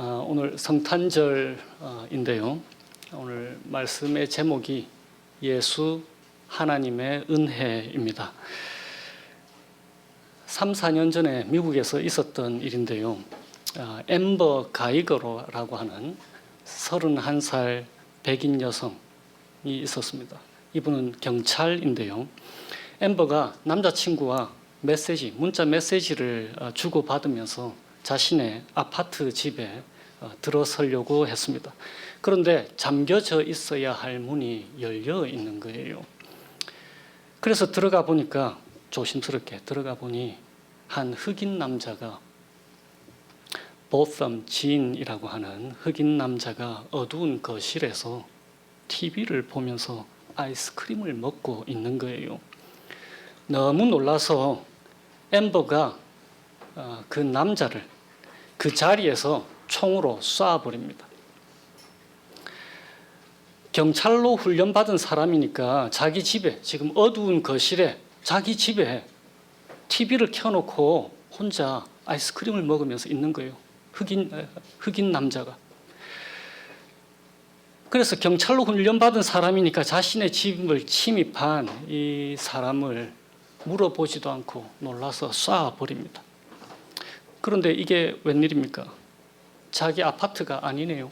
오늘 성탄절인데요. 오늘 말씀의 제목이 예수 하나님의 은혜입니다. 3, 4년 전에 미국에서 있었던 일인데요. 앰버 가이거라고 하는 31살 백인 여성이 있었습니다. 이분은 경찰인데요. 앰버가 남자친구와 문자 메시지를 주고받으면서 자신의 아파트 집에 들어서려고 했습니다. 그런데 잠겨져 있어야 할 문이 열려 있는 거예요. 그래서 들어가 보니까 조심스럽게 들어가 보니 한 흑인 남자가 보썸 진이라고 하는 흑인 남자가 어두운 거실에서 TV를 보면서 아이스크림을 먹고 있는 거예요. 너무 놀라서 앰버가 그 남자를 그 자리에서 총으로 쏴버립니다. 경찰로 훈련받은 사람이니까 자기 집에, 지금 어두운 거실에 자기 집에 TV를 켜놓고 혼자 아이스크림을 먹으면서 있는 거예요. 흑인 남자가. 그래서 경찰로 훈련받은 사람이니까 자신의 집을 침입한 이 사람을 물어보지도 않고 놀라서 쏴버립니다. 그런데 이게 웬일입니까? 자기 아파트가 아니네요.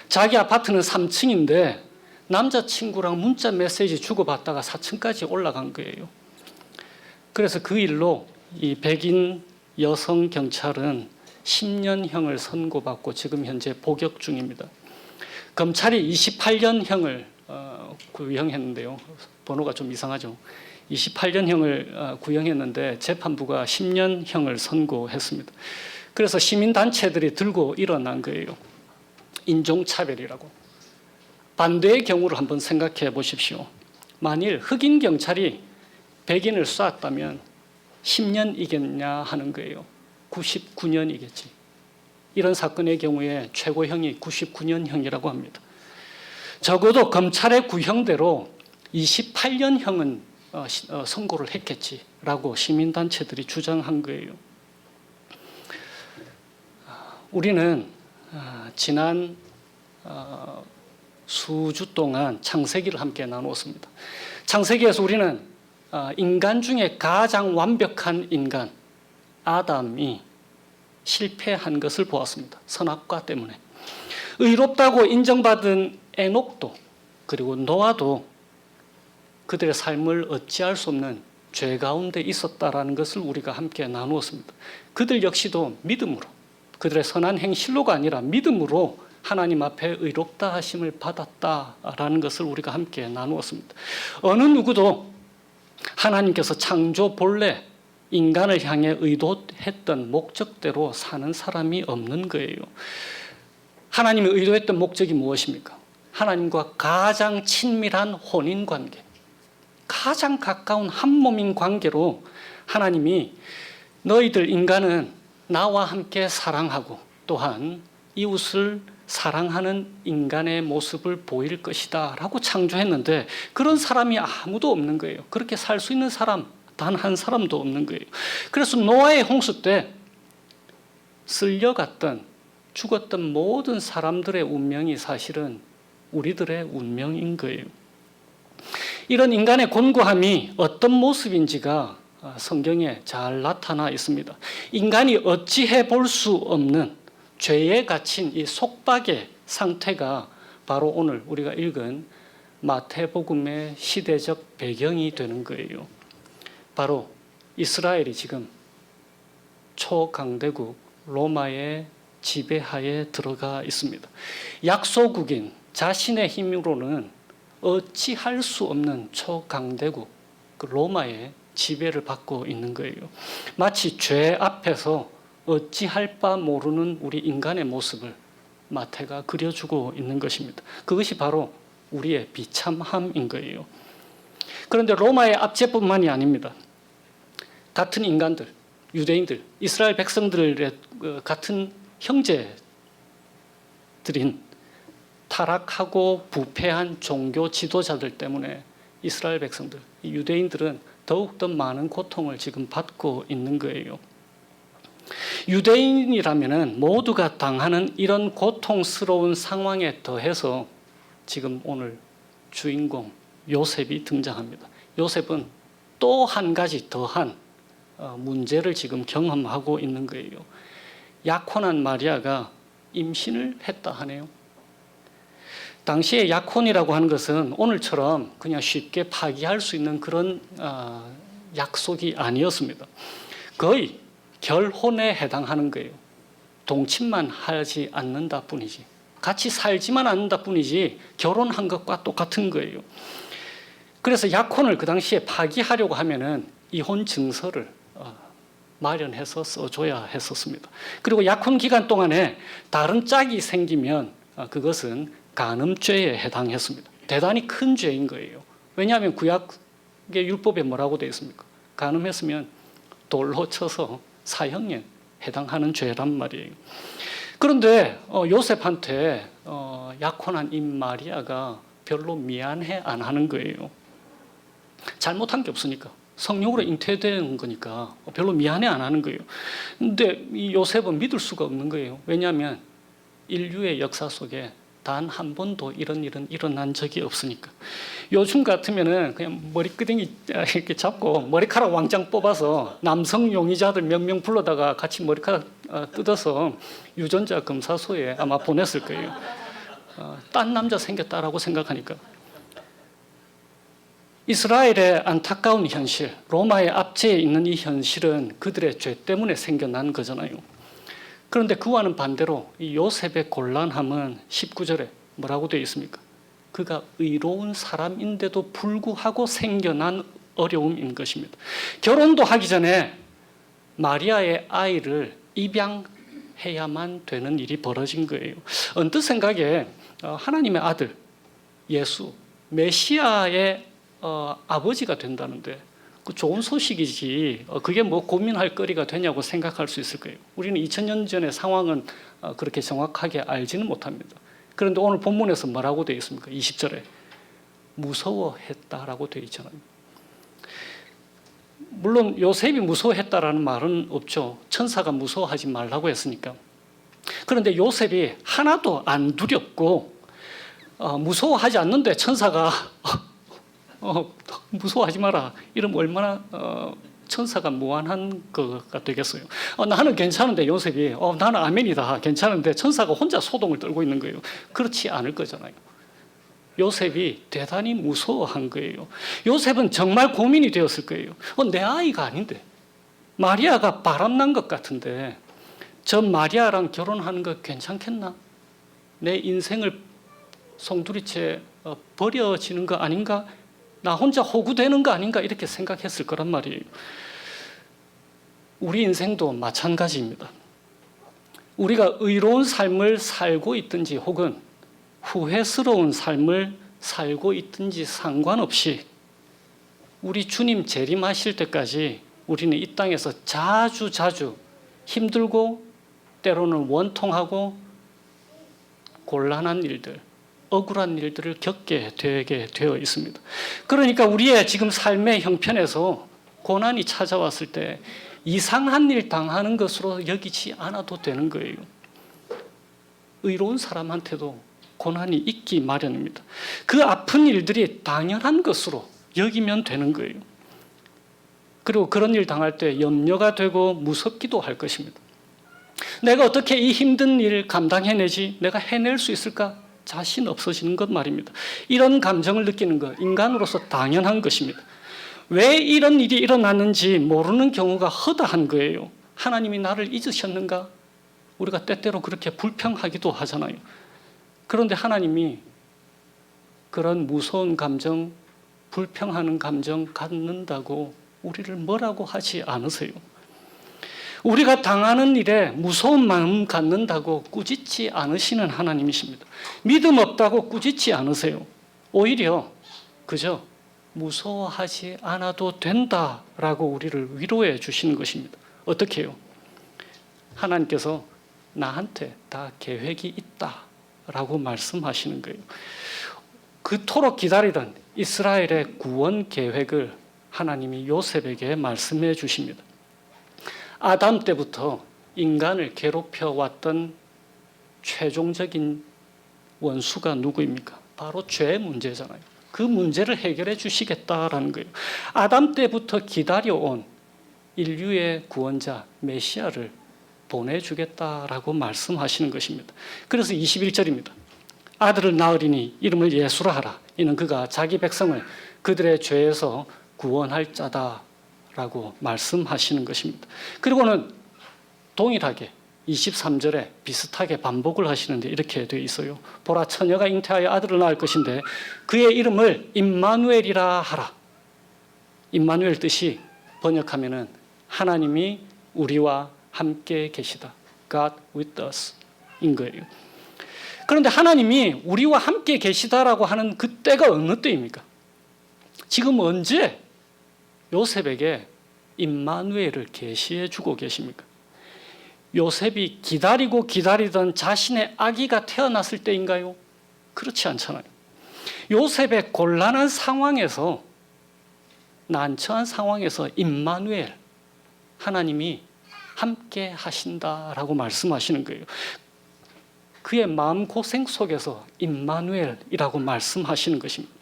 자기 아파트는 3층인데 남자친구랑 문자 메시지 주고받다가 4층까지 올라간 거예요. 그래서 그 일로 이 백인 여성 경찰은 10년형을 선고받고 지금 현재 복역 중입니다. 검찰이 28년형을 구형했는데요. 번호가 좀 이상하죠. 28년형을 구형했는데 재판부가 10년형을 선고했습니다. 그래서 시민단체들이 들고 일어난 거예요. 인종차별이라고. 반대의 경우를 한번 생각해 보십시오. 만일 흑인 경찰이 백인을 쐈다면 10년이겠냐 하는 거예요. 99년이겠지. 이런 사건의 경우에 최고형이 99년형이라고 합니다. 적어도 검찰의 구형대로 28년형은 선고를 했겠지라고 시민단체들이 주장한 거예요. 우리는 지난 수주 동안 창세기를 함께 나누었습니다. 창세기에서 우리는 인간 중에 가장 완벽한 인간 아담이 실패한 것을 보았습니다. 선악과 때문에. 의롭다고 인정받은 에녹도 그리고 노아도 그들의 삶을 어찌할 수 없는 죄 가운데 있었다라는 것을 우리가 함께 나누었습니다. 그들 역시도 믿음으로, 그들의 선한 행실로가 아니라 믿음으로 하나님 앞에 의롭다 하심을 받았다라는 것을 우리가 함께 나누었습니다. 어느 누구도 하나님께서 창조 본래 인간을 향해 의도했던 목적대로 사는 사람이 없는 거예요. 하나님이 의도했던 목적이 무엇입니까? 하나님과 가장 친밀한 혼인관계, 가장 가까운 한 몸인 관계로 하나님이 너희들 인간은 나와 함께 사랑하고 또한 이웃을 사랑하는 인간의 모습을 보일 것이다 라고 창조했는데 그런 사람이 아무도 없는 거예요. 그렇게 살 수 있는 사람 단 한 사람도 없는 거예요. 그래서 노아의 홍수 때 쓸려갔던 죽었던 모든 사람들의 운명이 사실은 우리들의 운명인 거예요. 이런 인간의 곤고함이 어떤 모습인지가 성경에 잘 나타나 있습니다. 인간이 어찌해 볼 수 없는 죄에 갇힌 이 속박의 상태가 바로 오늘 우리가 읽은 마태복음의 시대적 배경이 되는 거예요. 바로 이스라엘이 지금 초강대국 로마의 지배하에 들어가 있습니다. 약소국인 자신의 힘으로는 어찌할 수 없는 초강대국 그 로마의 지배를 받고 있는 거예요. 마치 죄 앞에서 어찌할 바 모르는 우리 인간의 모습을 마태가 그려주고 있는 것입니다. 그것이 바로 우리의 비참함인 거예요. 그런데 로마의 압제뿐만이 아닙니다. 같은 인간들, 유대인들, 이스라엘 백성들의 같은 형제들인 타락하고 부패한 종교 지도자들 때문에 이스라엘 백성들, 유대인들은 더욱더 많은 고통을 지금 받고 있는 거예요. 유대인이라면 모두가 당하는 이런 고통스러운 상황에 더해서 지금 오늘 주인공 요셉이 등장합니다. 요셉은 또 한 가지 더한 문제를 지금 경험하고 있는 거예요. 약혼한 마리아가 임신을 했다 하네요. 당시에 약혼이라고 하는 것은 오늘처럼 그냥 쉽게 파기할 수 있는 그런 약속이 아니었습니다. 거의 결혼에 해당하는 거예요. 동침만 하지 않는다 뿐이지, 같이 살지만 않는다 뿐이지 결혼한 것과 똑같은 거예요. 그래서 약혼을 그 당시에 파기하려고 하면은 이혼 증서를 마련해서 써줘야 했었습니다. 그리고 약혼 기간 동안에 다른 짝이 생기면 그것은 간음죄에 해당했습니다. 대단히 큰 죄인 거예요. 왜냐하면 구약의 율법에 뭐라고 되어 있습니까? 간음했으면 돌로 쳐서 사형에 해당하는 죄란 말이에요. 그런데 요셉한테 약혼한 이 마리아가 별로 미안해 안 하는 거예요. 잘못한 게 없으니까, 성령으로 잉태된 거니까 별로 미안해 안 하는 거예요. 근데 이 요셉은 믿을 수가 없는 거예요. 왜냐하면 인류의 역사 속에 단 한 번도 이런 일은 일어난 적이 없으니까. 요즘 같으면은 그냥 머리끄댕이 이렇게 잡고 머리카락 왕창 뽑아서 남성 용의자들 몇 명 불러다가 같이 머리카락 뜯어서 유전자 검사소에 아마 보냈을 거예요. 딴 남자 생겼다라고 생각하니까. 이스라엘의 안타까운 현실, 로마의 압제에 있는 이 현실은 그들의 죄 때문에 생겨난 거잖아요. 그런데 그와는 반대로 이 요셉의 곤란함은 19절에 뭐라고 되어 있습니까? 그가 의로운 사람인데도 불구하고 생겨난 어려움인 것입니다. 결혼도 하기 전에 마리아의 아이를 입양해야만 되는 일이 벌어진 거예요. 언뜻 생각에 하나님의 아들 예수 메시아의 아버지가 된다는데 그 좋은 소식이지 그게 뭐 고민할 거리가 되냐고 생각할 수 있을 거예요. 우리는 2000년 전의 상황은 그렇게 정확하게 알지는 못합니다. 그런데 오늘 본문에서 뭐라고 되어 있습니까? 20절에 무서워했다라고 되어 있잖아요. 물론 요셉이 무서워했다라는 말은 없죠. 천사가 무서워하지 말라고 했으니까. 그런데 요셉이 하나도 안 두렵고 무서워하지 않는데 천사가 무서워하지 마라 이러면 얼마나 천사가 무한한 거가 되겠어요. 나는 괜찮은데 요셉이 나는 아멘이다 괜찮은데 천사가 혼자 소동을 떨고 있는 거예요. 그렇지 않을 거잖아요. 요셉이 대단히 무서워한 거예요. 요셉은 정말 고민이 되었을 거예요. 내 아이가 아닌데 마리아가 바람난 것 같은데 저 마리아랑 결혼하는 거 괜찮겠나? 내 인생을 송두리째 버려지는 거 아닌가? 나 혼자 호구되는 거 아닌가? 이렇게 생각했을 거란 말이에요. 우리 인생도 마찬가지입니다. 우리가 의로운 삶을 살고 있든지 혹은 후회스러운 삶을 살고 있든지 상관없이 우리 주님 재림하실 때까지 우리는 이 땅에서 자주 힘들고 때로는 원통하고 곤란한 일들, 억울한 일들을 겪게 되게 되어 있습니다. 그러니까 우리의 지금 삶의 형편에서 고난이 찾아왔을 때 이상한 일 당하는 것으로 여기지 않아도 되는 거예요. 의로운 사람한테도 고난이 있기 마련입니다. 그 아픈 일들이 당연한 것으로 여기면 되는 거예요. 그리고 그런 일 당할 때 염려가 되고 무섭기도 할 것입니다. 내가 어떻게 이 힘든 일 감당해내지? 내가 해낼 수 있을까? 자신 없어지는 것 말입니다. 이런 감정을 느끼는 것, 인간으로서 당연한 것입니다. 왜 이런 일이 일어났는지 모르는 경우가 허다한 거예요. 하나님이 나를 잊으셨는가? 우리가 때때로 그렇게 불평하기도 하잖아요. 그런데 하나님이 그런 무서운 감정, 불평하는 감정 갖는다고 우리를 뭐라고 하지 않으세요. 우리가 당하는 일에 무서운 마음 갖는다고 꾸짖지 않으시는 하나님이십니다. 믿음 없다고 꾸짖지 않으세요. 오히려 그저 무서워하지 않아도 된다라고 우리를 위로해 주시는 것입니다. 어떻게 해요? 하나님께서 나한테 다 계획이 있다라고 말씀하시는 거예요. 그토록 기다리던 이스라엘의 구원 계획을 하나님이 요셉에게 말씀해 주십니다. 아담 때부터 인간을 괴롭혀 왔던 최종적인 원수가 누구입니까? 바로 죄 문제잖아요. 그 문제를 해결해 주시겠다라는 거예요. 아담 때부터 기다려온 인류의 구원자 메시아를 보내주겠다라고 말씀하시는 것입니다. 그래서 21절입니다. 아들을 낳으리니 이름을 예수라 하라. 이는 그가 자기 백성을 그들의 죄에서 구원할 자다라고 말씀하시는 것입니다. 그리고는 동일하게 23절에 비슷하게 반복을 하시는데 이렇게 되어 있어요. 보라, 처녀가 잉태하여 아들을 낳을 것인데 그의 이름을 임마누엘이라 하라. 임마누엘 뜻이 번역하면은 하나님이 우리와 함께 계시다. God with us 인 거예요. 그런데 하나님이 우리와 함께 계시다라고 하는 그 때가 어느 때입니까? 지금 언제 요셉에게 임마누엘을 계시해 주고 계십니까? 요셉이 기다리고 기다리던 자신의 아기가 태어났을 때인가요? 그렇지 않잖아요. 요셉의 곤란한 상황에서, 난처한 상황에서 임마누엘, 하나님이 함께 하신다라고 말씀하시는 거예요. 그의 마음고생 속에서 임마누엘이라고 말씀하시는 것입니다.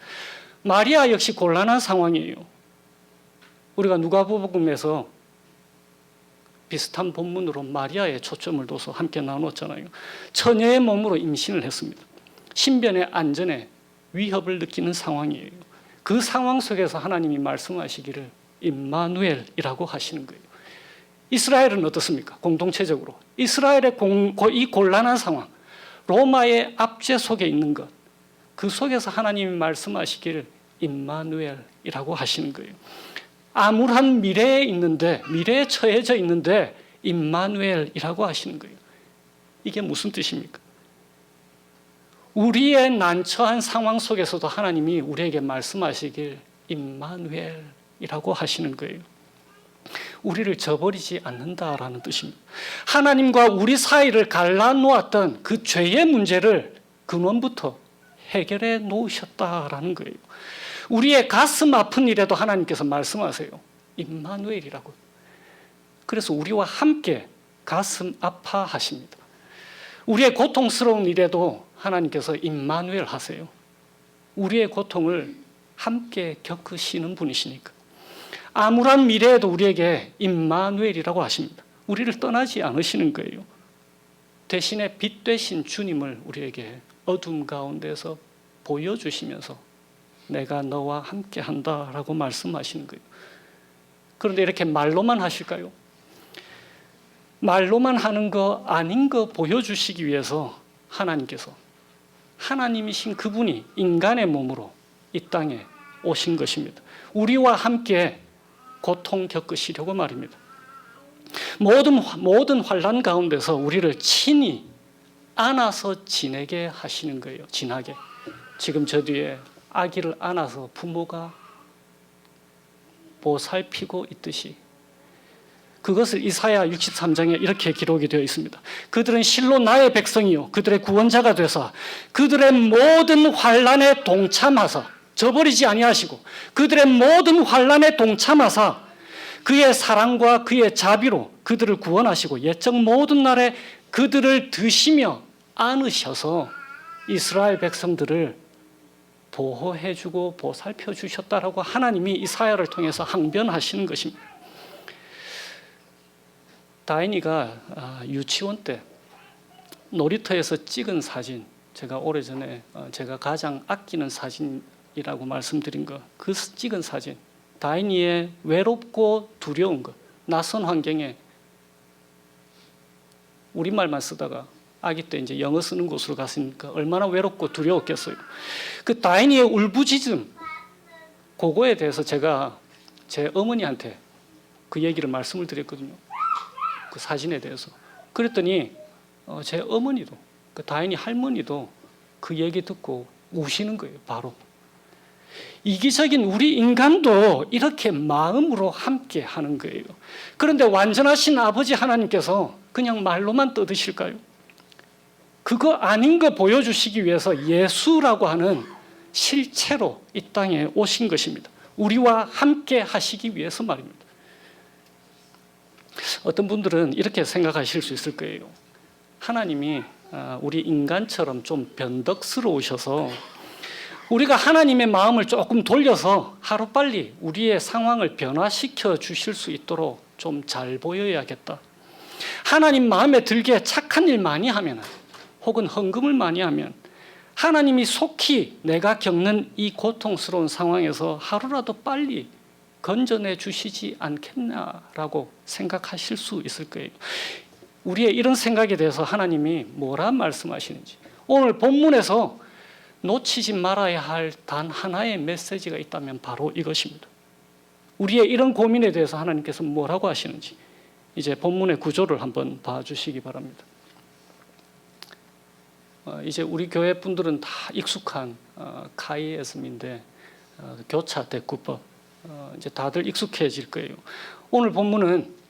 마리아 역시 곤란한 상황이에요. 우리가 누가복음에서 비슷한 본문으로 마리아의 초점을 둬서 함께 나눴잖아요. 처녀의 몸으로 임신을 했습니다. 신변의 안전에 위협을 느끼는 상황이에요. 그 상황 속에서 하나님이 말씀하시기를 임마누엘이라고 하시는 거예요. 이스라엘은 어떻습니까? 공동체적으로 이스라엘의 이 곤란한 상황, 로마의 압제 속에 있는 것, 그 속에서 하나님이 말씀하시기를 임마누엘이라고 하시는 거예요. 암울한 미래에 있는데, 미래에 처해져 있는데 임마누엘이라고 하시는 거예요. 이게 무슨 뜻입니까? 우리의 난처한 상황 속에서도 하나님이 우리에게 말씀하시길 임마누엘이라고 하시는 거예요. 우리를 저버리지 않는다라는 뜻입니다. 하나님과 우리 사이를 갈라놓았던 그 죄의 문제를 근원부터 해결해 놓으셨다라는 거예요. 우리의 가슴 아픈 일에도 하나님께서 말씀하세요. 임마누엘이라고. 그래서 우리와 함께 가슴 아파하십니다. 우리의 고통스러운 일에도 하나님께서 임마누엘 하세요. 우리의 고통을 함께 겪으시는 분이시니까. 암울한 미래에도 우리에게 임마누엘이라고 하십니다. 우리를 떠나지 않으시는 거예요. 대신에 빛 되신 주님을 우리에게 어둠 가운데서 보여주시면서 내가 너와 함께 한다라고 말씀하시는 거예요. 그런데 이렇게 말로만 하실까요? 말로만 하는 거 아닌 거 보여주시기 위해서 하나님께서, 하나님이신 그분이 인간의 몸으로 이 땅에 오신 것입니다. 우리와 함께 고통 겪으시려고 말입니다. 모든 환난 가운데서 우리를 친히 안아서 지내게 하시는 거예요. 진하게. 지금 저 뒤에 아기를 안아서 부모가 보살피고 있듯이, 그것을 이사야 63장에 이렇게 기록이 되어 있습니다. 그들은 실로 나의 백성이요 그들의 구원자가 되사 그들의 모든 환난에 동참하사, 저버리지 아니하시고 그들의 모든 환난에 동참하사 그의 사랑과 그의 자비로 그들을 구원하시고 옛적 모든 날에 그들을 드시며 안으셔서 이스라엘 백성들을 보호해주고 보살펴 주셨다라고 하나님이 이사야를 통해서 항변하시는 것입니다. 다인이가 유치원 때 놀이터에서 찍은 사진, 제가 오래전에 제가 가장 아끼는 사진이라고 말씀드린 거, 그 찍은 사진, 다인이의 외롭고 두려운 것, 낯선 환경에 우리말만 쓰다가 아기 때 이제 영어 쓰는 곳으로 갔으니까 얼마나 외롭고 두려웠겠어요. 그 다인이의 울부짖음, 그거에 대해서 제가 제 어머니한테 그 얘기를 말씀을 드렸거든요. 그 사진에 대해서. 그랬더니 제 어머니도, 그 다인이 할머니도 그 얘기 듣고 우시는 거예요. 바로. 이기적인 우리 인간도 이렇게 마음으로 함께 하는 거예요. 그런데 완전하신 아버지 하나님께서 그냥 말로만 떠드실까요? 그거 아닌 거 보여주시기 위해서 예수라고 하는 실체로 이 땅에 오신 것입니다. 우리와 함께 하시기 위해서 말입니다. 어떤 분들은 이렇게 생각하실 수 있을 거예요. 하나님이 우리 인간처럼 좀 변덕스러우셔서 우리가 하나님의 마음을 조금 돌려서 하루빨리 우리의 상황을 변화시켜 주실 수 있도록 좀 잘 보여야겠다. 하나님 마음에 들게 착한 일 많이 하면, 혹은 헌금을 많이 하면 하나님이 속히 내가 겪는 이 고통스러운 상황에서 하루라도 빨리 건져내 주시지 않겠나라고 생각하실 수 있을 거예요. 우리의 이런 생각에 대해서 하나님이 뭐라 말씀하시는지, 오늘 본문에서 놓치지 말아야 할 단 하나의 메시지가 있다면 바로 이것입니다. 우리의 이런 고민에 대해서 하나님께서 뭐라고 하시는지 이제 본문의 구조를 한번 봐주시기 바랍니다. 이제 우리 교회 분들은 다 익숙한 카이에스민데 교차 대꾸법, 이제 다들 익숙해질 거예요. 오늘 본문은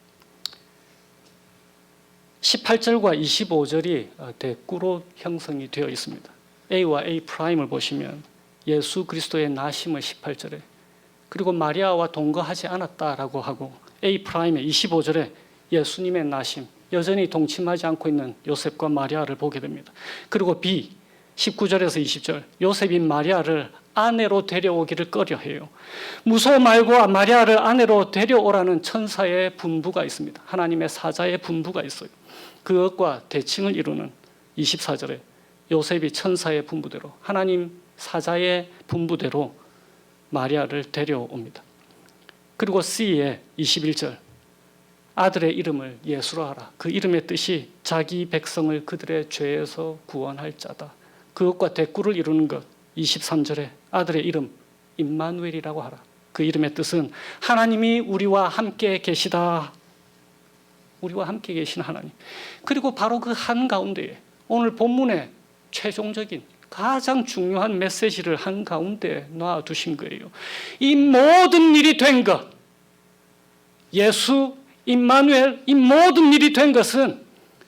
18절과 25절이 대꾸로 형성이 되어 있습니다. A와 A 프라임을 보시면 예수 그리스도의 나심을 18절에, 그리고 마리아와 동거하지 않았다라고 하고, A 프라임의 25절에 예수님의 나심, 여전히 동침하지 않고 있는 요셉과 마리아를 보게 됩니다. 그리고 B 19절에서 20절, 요셉이 마리아를 아내로 데려오기를 꺼려해요. 무서워 말고 마리아를 아내로 데려오라는 천사의 분부가 있습니다. 하나님의 사자의 분부가 있어요. 그것과 대칭을 이루는 24절에 요셉이 천사의 분부대로, 하나님 사자의 분부대로 마리아를 데려옵니다. 그리고 C의 21절, 아들의 이름을 예수로 하라. 그 이름의 뜻이 자기 백성을 그들의 죄에서 구원할 자다. 그것과 대꾸를 이루는 것 23절에 아들의 이름 임마누엘이라고 하라. 그 이름의 뜻은 하나님이 우리와 함께 계시다. 우리와 함께 계신 하나님. 그리고 바로 그 한가운데에 오늘 본문의 최종적인 가장 중요한 메시지를 한가운데 놔두신 거예요. 이 모든 일이 된 것, 예수 임마누엘, 이 모든 일이 된 것은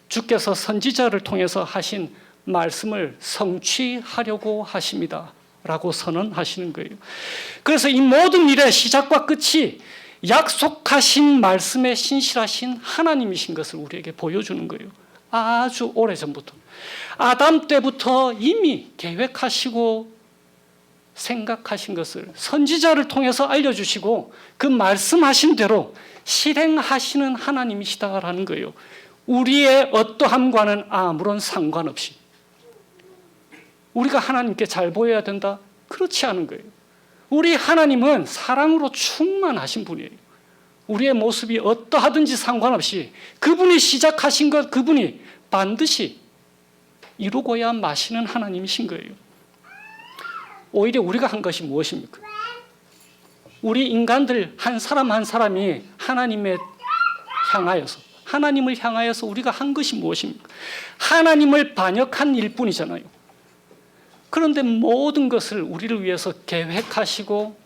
주께서 선지자를 통해서 하신 말씀을 성취하려고 하십니다 라고 선언하시는 거예요. 그래서 이 모든 일의 시작과 끝이 약속하신 말씀에 신실하신 하나님이신 것을 우리에게 보여주는 거예요. 아주 오래전부터, 아담 때부터 이미 계획하시고 생각하신 것을 선지자를 통해서 알려주시고 그 말씀하신 대로 실행하시는 하나님이시다라는 거예요. 우리의 어떠함과는 아무런 상관없이. 우리가 하나님께 잘 보여야 된다? 그렇지 않은 거예요. 우리 하나님은 사랑으로 충만하신 분이에요. 우리의 모습이 어떠하든지 상관없이 그분이 시작하신 것, 그분이 반드시 이루고야 마시는 하나님이신 거예요. 오히려 우리가 한 것이 무엇입니까? 우리 인간들 한 사람 한 사람이 하나님을 향하여서 우리가 한 것이 무엇입니까? 하나님을 반역한 일뿐이잖아요. 그런데 모든 것을 우리를 위해서 계획하시고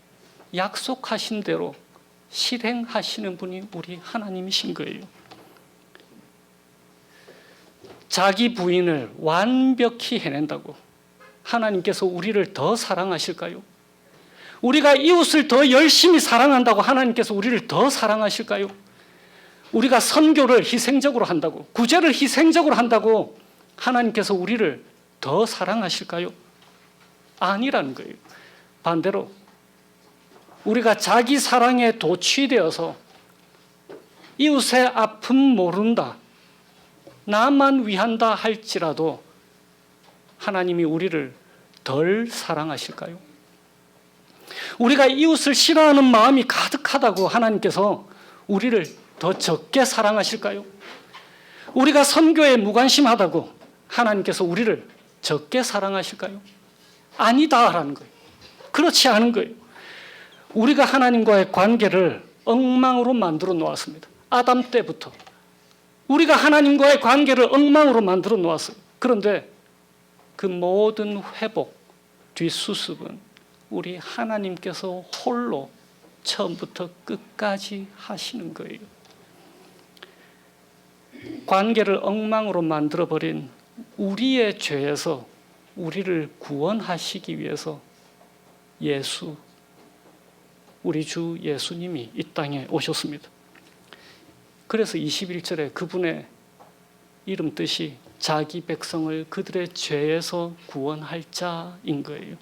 약속하신 대로 실행하시는 분이 우리 하나님이신 거예요. 자기 부인을 완벽히 해낸다고 하나님께서 우리를 더 사랑하실까요? 우리가 이웃을 더 열심히 사랑한다고 하나님께서 우리를 더 사랑하실까요? 우리가 선교를 희생적으로 한다고, 구제를 희생적으로 한다고 하나님께서 우리를 더 사랑하실까요? 아니라는 거예요. 반대로 우리가 자기 사랑에 도취되어서 이웃의 아픔 모른다, 나만 위한다 할지라도 하나님이 우리를 덜 사랑하실까요? 우리가 이웃을 싫어하는 마음이 가득하다고 하나님께서 우리를 더 적게 사랑하실까요? 우리가 선교에 무관심하다고 하나님께서 우리를 적게 사랑하실까요? 아니다라는 거예요. 그렇지 않은 거예요. 우리가 하나님과의 관계를 엉망으로 만들어 놓았습니다. 아담 때부터 우리가 하나님과의 관계를 엉망으로 만들어 놓았어요. 그런데 그 모든 회복, 뒷수습은 우리 하나님께서 홀로 처음부터 끝까지 하시는 거예요. 관계를 엉망으로 만들어버린 우리의 죄에서 우리를 구원하시기 위해서 우리 주 예수님이 이 땅에 오셨습니다. 그래서 21절에 그분의 이름 뜻이 자기 백성을 그들의 죄에서 구원할 자인 거예요.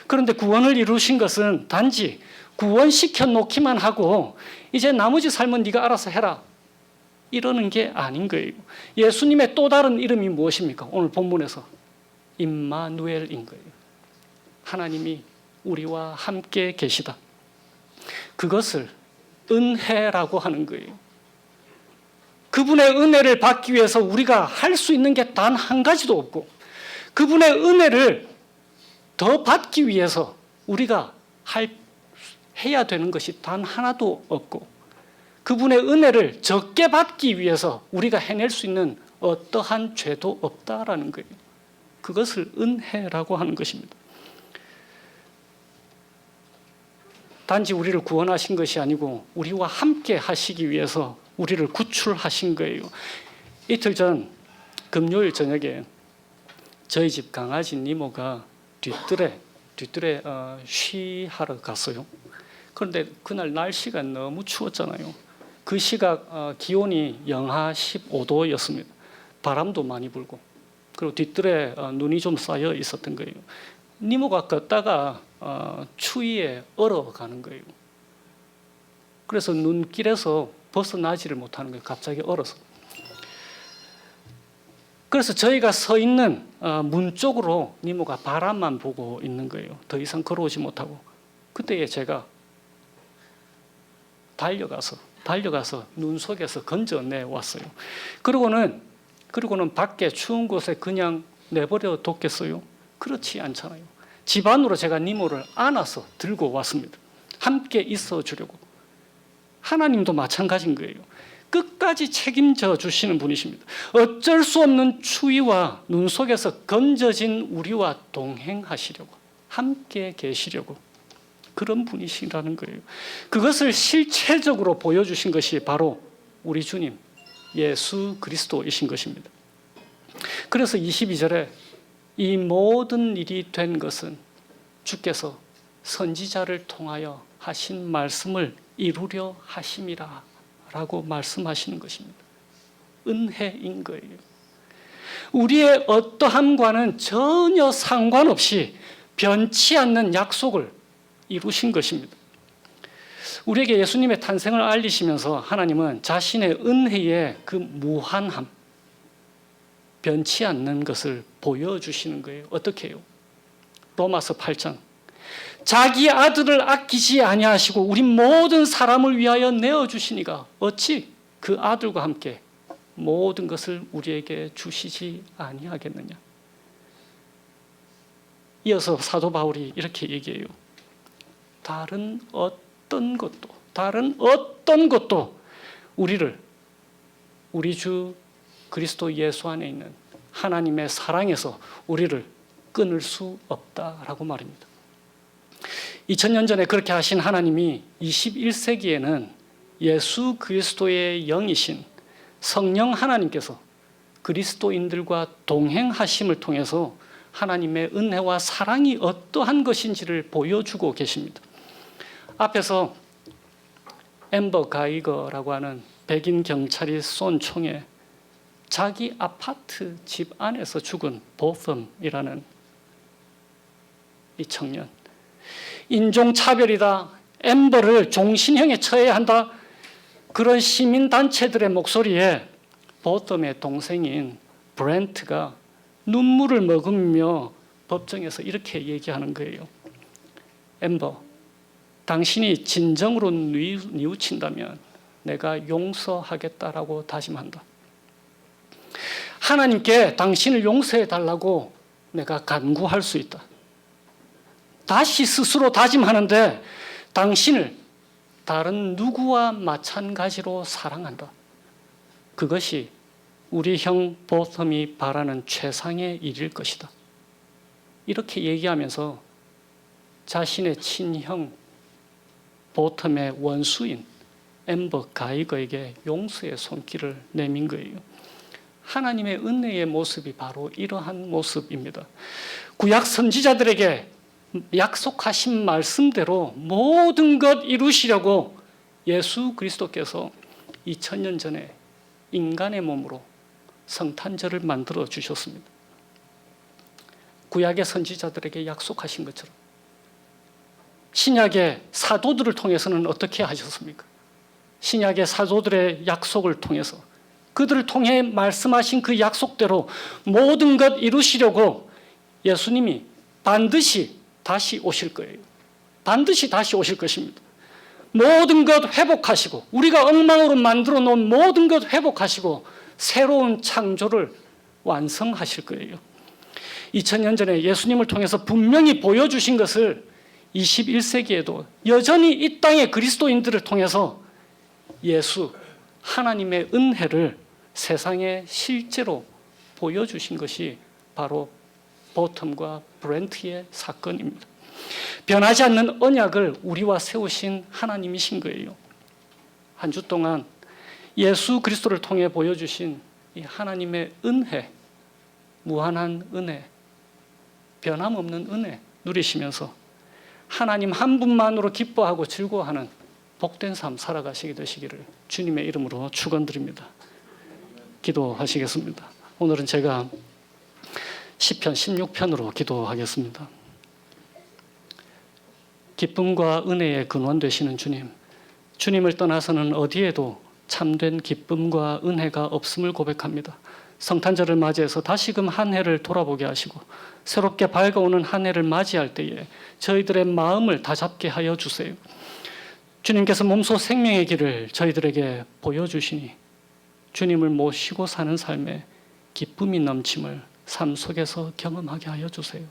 그런데 구원을 이루신 것은 단지 구원시켜 놓기만 하고 이제 나머지 삶은 네가 알아서 해라 이러는 게 아닌 거예요. 예수님의 또 다른 이름이 무엇입니까? 오늘 본문에서 임마누엘인 거예요. 하나님이 우리와 함께 계시다. 그것을 은혜라고 하는 거예요. 그분의 은혜를 받기 위해서 우리가 할 수 있는 게 단 한 가지도 없고, 그분의 은혜를 더 받기 위해서 우리가 해야 되는 것이 단 하나도 없고, 그분의 은혜를 적게 받기 위해서 우리가 해낼 수 있는 어떠한 죄도 없다라는 거예요. 그것을 은혜라고 하는 것입니다. 단지 우리를 구원하신 것이 아니고 우리와 함께 하시기 위해서 우리를 구출하신 거예요. 이틀 전 금요일 저녁에 저희 집 강아지 니모가 뒤뜰에 쉬하러 갔어요. 그런데 그날 날씨가 너무 추웠잖아요. 그 시각 기온이 영하 15도였습니다. 바람도 많이 불고, 그리고 뒤뜰에 눈이 좀 쌓여 있었던 거예요. 니모가 걷다가 추위에 얼어가는 거예요. 그래서 눈길에서 벗어나지를 못하는 거예요. 갑자기 얼어서. 그래서 저희가 서 있는 문 쪽으로 니모가 바람만 보고 있는 거예요. 더 이상 걸어오지 못하고. 그때에 제가 달려가서 눈 속에서 건져내 왔어요. 그리고는 밖에 추운 곳에 그냥 내버려 뒀겠어요? 그렇지 않잖아요. 집 안으로 제가 니모를 안아서 들고 왔습니다. 함께 있어 주려고. 하나님도 마찬가지인 거예요. 끝까지 책임져 주시는 분이십니다. 어쩔 수 없는 추위와 눈 속에서 건져진 우리와 동행하시려고, 함께 계시려고 그런 분이시라는 거예요. 그것을 실체적으로 보여주신 것이 바로 우리 주님 예수 그리스도이신 것입니다. 그래서 22절에 이 모든 일이 된 것은 주께서 선지자를 통하여 하신 말씀을 이루려 하심이라 라고 말씀하시는 것입니다. 은혜인 거예요. 우리의 어떠함과는 전혀 상관없이 변치 않는 약속을 이루신 것입니다. 우리에게 예수님의 탄생을 알리시면서 하나님은 자신의 은혜의 그 무한함, 변치 않는 것을 보여주시는 거예요. 어떻게 해요? 로마서 8장. 자기 아들을 아끼지 아니하시고 우리 모든 사람을 위하여 내어주시니가 어찌 그 아들과 함께 모든 것을 우리에게 주시지 아니하겠느냐. 이어서 사도 바울이 이렇게 얘기해요. 다른 어떤 것도 우리를 우리 주 그리스도 예수 안에 있는 하나님의 사랑에서 우리를 끊을 수 없다라고 말입니다. 2000년 전에 그렇게 하신 하나님이 21세기에는 예수 그리스도의 영이신 성령 하나님께서 그리스도인들과 동행하심을 통해서 하나님의 은혜와 사랑이 어떠한 것인지를 보여주고 계십니다. 앞에서 앰버 가이거라고 하는 백인 경찰이 쏜 총에 자기 아파트 집 안에서 죽은 보썸이라는 이 청년, 인종차별이다, 앰버를 종신형에 처해야 한다, 그런 시민단체들의 목소리에 보썸의 동생인 브렌트가 눈물을 머금으며 법정에서 이렇게 얘기하는 거예요. 앰버, 당신이 진정으로 뉘우친다면 내가 용서하겠다라고 다짐한다. 하나님께 당신을 용서해 달라고 내가 간구할 수 있다. 다시 스스로 다짐하는데 당신을 다른 누구와 마찬가지로 사랑한다. 그것이 우리 형 보텀이 바라는 최상의 일일 것이다. 이렇게 얘기하면서 자신의 친형 보텀의 원수인 앰버 가이거에게 용서의 손길을 내민 거예요. 하나님의 은혜의 모습이 바로 이러한 모습입니다. 구약 선지자들에게 약속하신 말씀대로 모든 것 이루시려고 예수 그리스도께서 2000년 전에 인간의 몸으로 성탄절을 만들어 주셨습니다. 구약의 선지자들에게 약속하신 것처럼 신약의 사도들을 통해서는 어떻게 하셨습니까? 신약의 사도들의 약속을 통해서 그들을 통해 말씀하신 그 약속대로 모든 것 이루시려고 예수님이 반드시 다시 오실 거예요. 반드시 다시 오실 것입니다. 모든 것 회복하시고 우리가 엉망으로 만들어 놓은 모든 것 회복하시고 새로운 창조를 완성하실 거예요. 2000년 전에 예수님을 통해서 분명히 보여주신 것을 21세기에도 여전히 이 땅의 그리스도인들을 통해서 예수, 하나님의 은혜를 세상에 실제로 보여주신 것이 바로 보텀과 브렌트의 사건입니다. 변하지 않는 언약을 우리와 세우신 하나님이신 거예요. 한 주 동안 예수 그리스도를 통해 보여주신 이 하나님의 은혜, 무한한 은혜, 변함없는 은혜 누리시면서 하나님 한 분만으로 기뻐하고 즐거워하는 복된 삶 살아가시게 되시기를 주님의 이름으로 축원드립니다. 기도하시겠습니다. 오늘은 제가 시편 16편으로 기도하겠습니다. 기쁨과 은혜의 근원 되시는 주님, 주님을 떠나서는 어디에도 참된 기쁨과 은혜가 없음을 고백합니다. 성탄절을 맞이해서 다시금 한 해를 돌아보게 하시고 새롭게 밝아오는 한 해를 맞이할 때에 저희들의 마음을 다잡게 하여 주세요. 주님께서 몸소 생명의 길을 저희들에게 보여주시니 주님을 모시고 사는 삶에 기쁨이 넘침을 삶 속에서 경험하게 하여 주세요.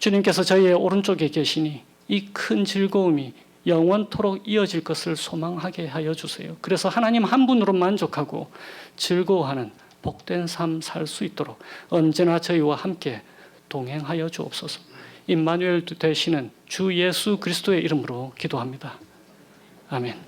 주님께서 저희의 오른쪽에 계시니 이 큰 즐거움이 영원토록 이어질 것을 소망하게 하여 주세요. 그래서 하나님 한 분으로 만족하고 즐거워하는 복된 삶 살 수 있도록 언제나 저희와 함께 동행하여 주옵소서. 임마누엘 되시는 주 예수 그리스도의 이름으로 기도합니다. 아멘.